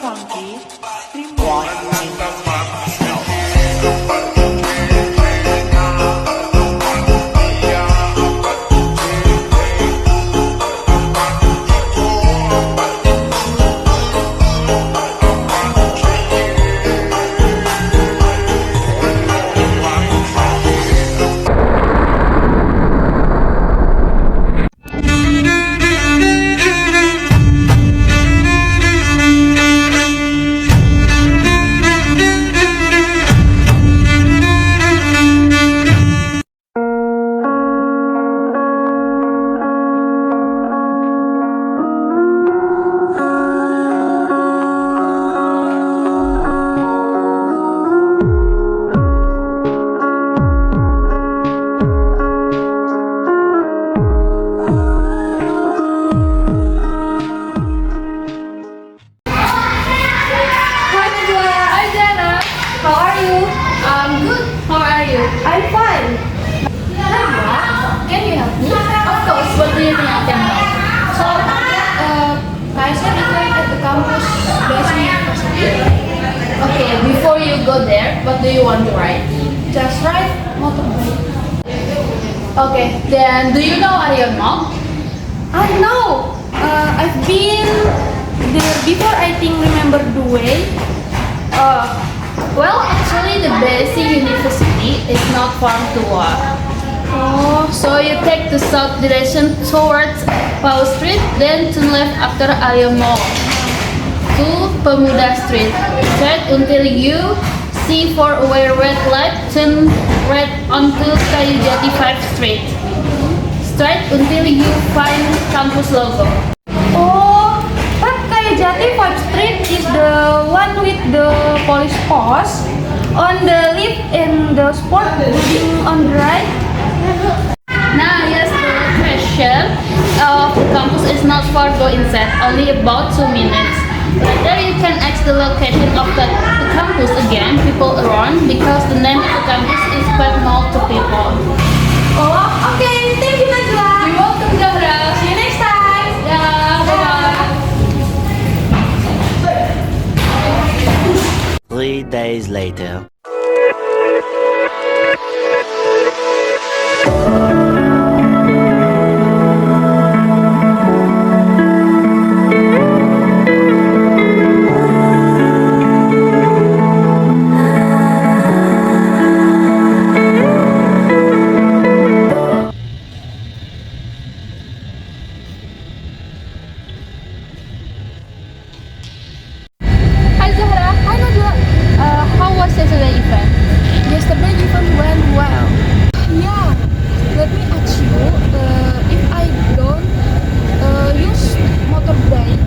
monkey, three monkeys. How are you? I'm good. How are you? I'm fine. Can you help me? Of course. What do you think I can help? So, I studied at the campus Basi University. Okay, before you go there, what do you want to ride? Just ride motorbike. Okay, then do you know Arion Mall? I know. I've been there before. I think remember the way. Well, actually, the Basi University is not far to walk. Oh, so you take the south direction towards Pau Street, then turn left after Arya Mall to Pemuda Street. Straight until you see four-way red light, turn right onto Kayu Jati 5th Street. Straight until you find campus logo. Oh, but Kayu Jati 5th Street is the one with the police post on the left and the sport building on the right. Now, yes, the location of the campus is not far go inside, only about 2 minutes. Later, you can ask the location of the campus again, people around, because the name of the campus is quite known to people. Oh, okay. Thank you, Najwa. You're welcome, Zahra. See you next time. Yeah, bye-bye. 3 days later. Hi Zahra, hi Najwa. How was yesterday event? Yesterday event went well. Yeah, let me ask you, if I don't use motorbike,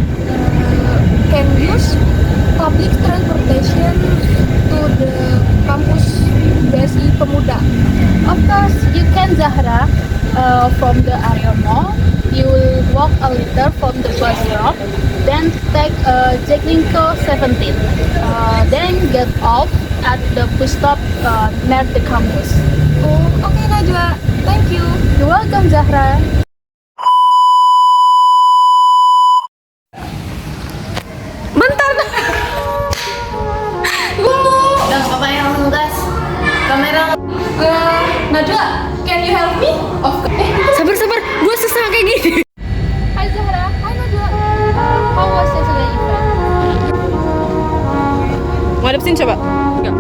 can use public transportation to the campus Basi Pemuda? Of course, you can Zahra. From the Arya Mall, you will walk a little from the bus stop, then take Jaklingko 17. Then get off at the bus stop near the campus. Oh, okay Najwa. Thank you. You're welcome Zahra. Bentar. Udah, apa yang langsung gas? Kamera. Najwa, can you help me? Of course. Sabar, gue susah kayak gini. Hi Zahra, hi Najwa. How was yesterday event? Ngadepin coba. Enggak.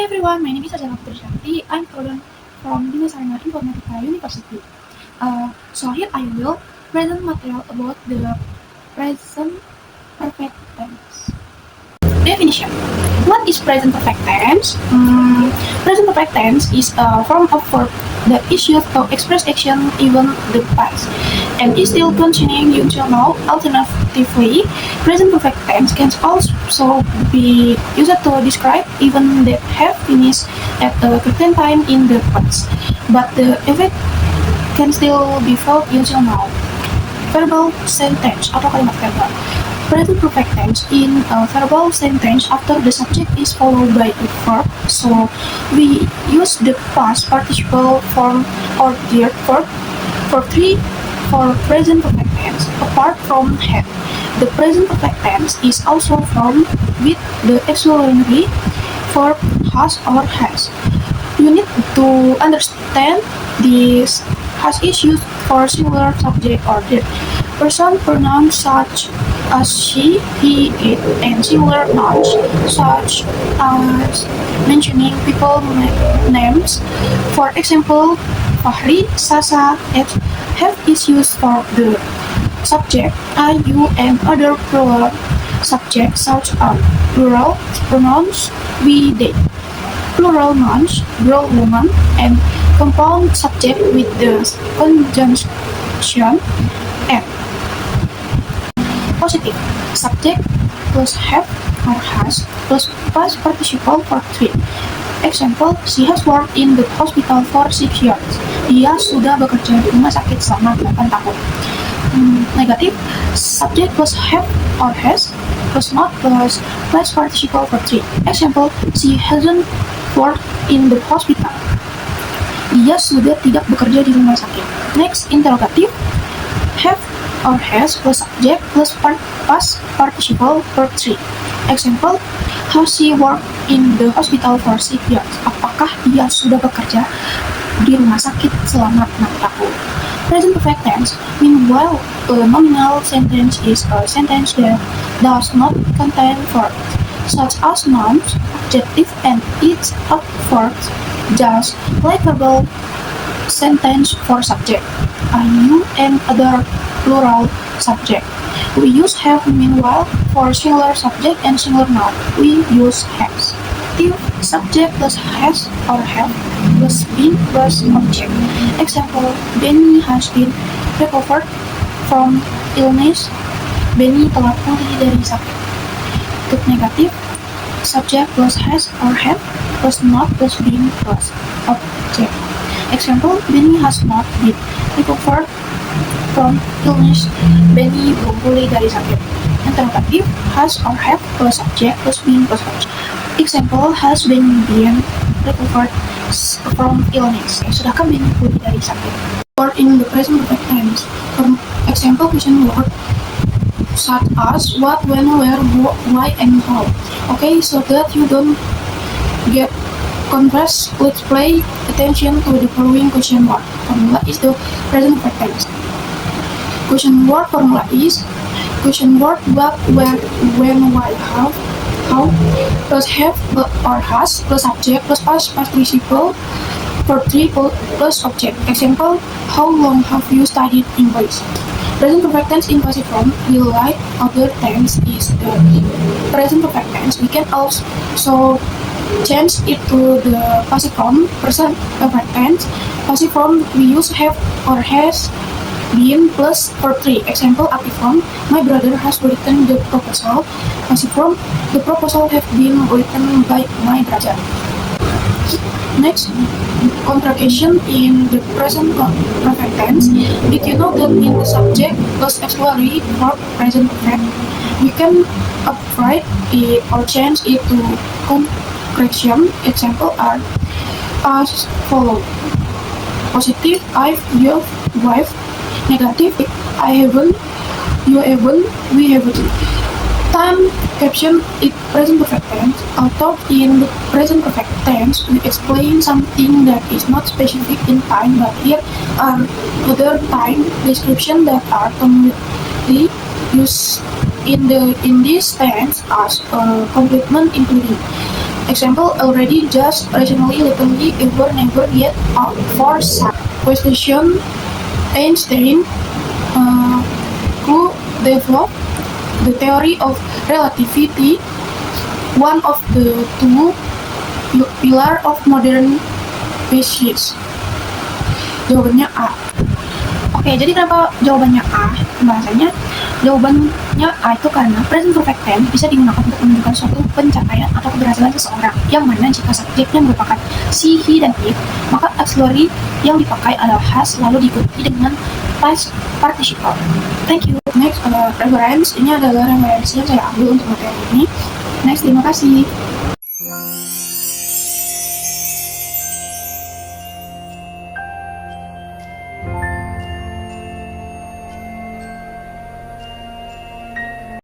everyone, my name is Ajana Putrishanti. I'm student from Dinasarana Informatika University. So here I will present material about the present perfect tense. Definition. What is present perfect tense? Present perfect tense is a form of verb that is used to express action even the past and is still continuing until now. Alternatively, present perfect tense can also be used to describe events that have finished at a certain time in the past, but the effect can still be felt until now. Verbal sentence atau kalimat verbal. Present perfect tense in a verbal sentence after the subject is followed by a verb, so we use the past participle form or the verb for present perfect tense. Apart from have, the present perfect tense is also formed with the auxiliary verb has or has. You need to understand this has is used for singular subject or the person pronouns such as she, he, it, and singular nouns such as mentioning people names. For example, Fahri, Sasa, and have is used for the subject I, you, and other plural subjects such as plural pronouns we, they, plural nouns girl, woman, and compound subject with the conjunction and. Positive. Subject plus have or has plus past participle for 3. Example, she has worked in the hospital for 6 years. Dia sudah bekerja di rumah sakit selama 8 tahun. Negative. Subject plus have or has plus not plus past participle for 3. Example, she hasn't worked in the hospital. Dia sudah tidak bekerja di rumah sakit. Next, interrogative. Have or has plus subject plus past participle for 3. Example, has she worked in the hospital for 6 years? Apakah dia sudah bekerja di rumah sakit selama 6 tahun? Present perfect tense. Meanwhile, a nominal sentence is a sentence that does not contain verbs, such as nouns, adjective, and its adverbs, just like verbal sentence for subject, I, you, and other plural subject. We use have meanwhile for singular subject and singular noun. We use has. If subject plus has or have plus been plus object. Example, Benny has been recovered from illness. Benny telah pulih dari sakit. Untuk negatif, subject plus has or have plus not plus been plus object. Example, Benny has not been recovered from illness. Benny belum pulih dari sakit. Interrogative, has or have plus subject plus been plus object. Example, has Benny been recovered from illness? Sudahkah Benny pulih dari sakit? Or in the present perfect tense. For example, question word such as what, when, where, why, and how. Okay, so that you don't get confused, let's pay attention to the following question word. Formula is the present perfect tense. Question word formula is question word what, where, when, why, how plus have or has plus subject plus past participle for 3 plus object. Example, how long have you studied English? Present perfect tense in passive form will like other tense is the present perfect tense. We can also change it to the passive form, present perfect tense. Passive form we use have or has been plus for 3. Example, active form, my brother has written the proposal. Passive form, the proposal have been written by my brother. Next, contraction in the present perfect tense. Did you know that in the subject plus auxiliary verb present perfect, we can upgrade it or change it to contraction. Example are as follow. Positive, I've, you've, wife. Negative, I haven't, you haven't, we haven't. Time caption is present perfect tense. Although in the present perfect tense, we explain something that is not specific in time, but here are other time descriptions that are commonly used in this tense as a complement including. Example, already, just, recently, lately, ever, never, yet, for, some. Question, Einstein, who developed the theory of relativity one of the two pillar of modern physics? Jawabannya A. Oke, jadi kenapa jawabannya A? Bahasanya jawabannya A itu karena present perfect tense bisa digunakan untuk menunjukkan suatu pencapaian atau keberhasilan seseorang, yang mana jika subjeknya merupakan she, he, dan it, maka auxiliary yang dipakai adalah has lalu diikuti dengan past participle. Thank you. Next, reference. Ini adalah referensi yang saya ambil untuk materi ini. Next, terima kasih.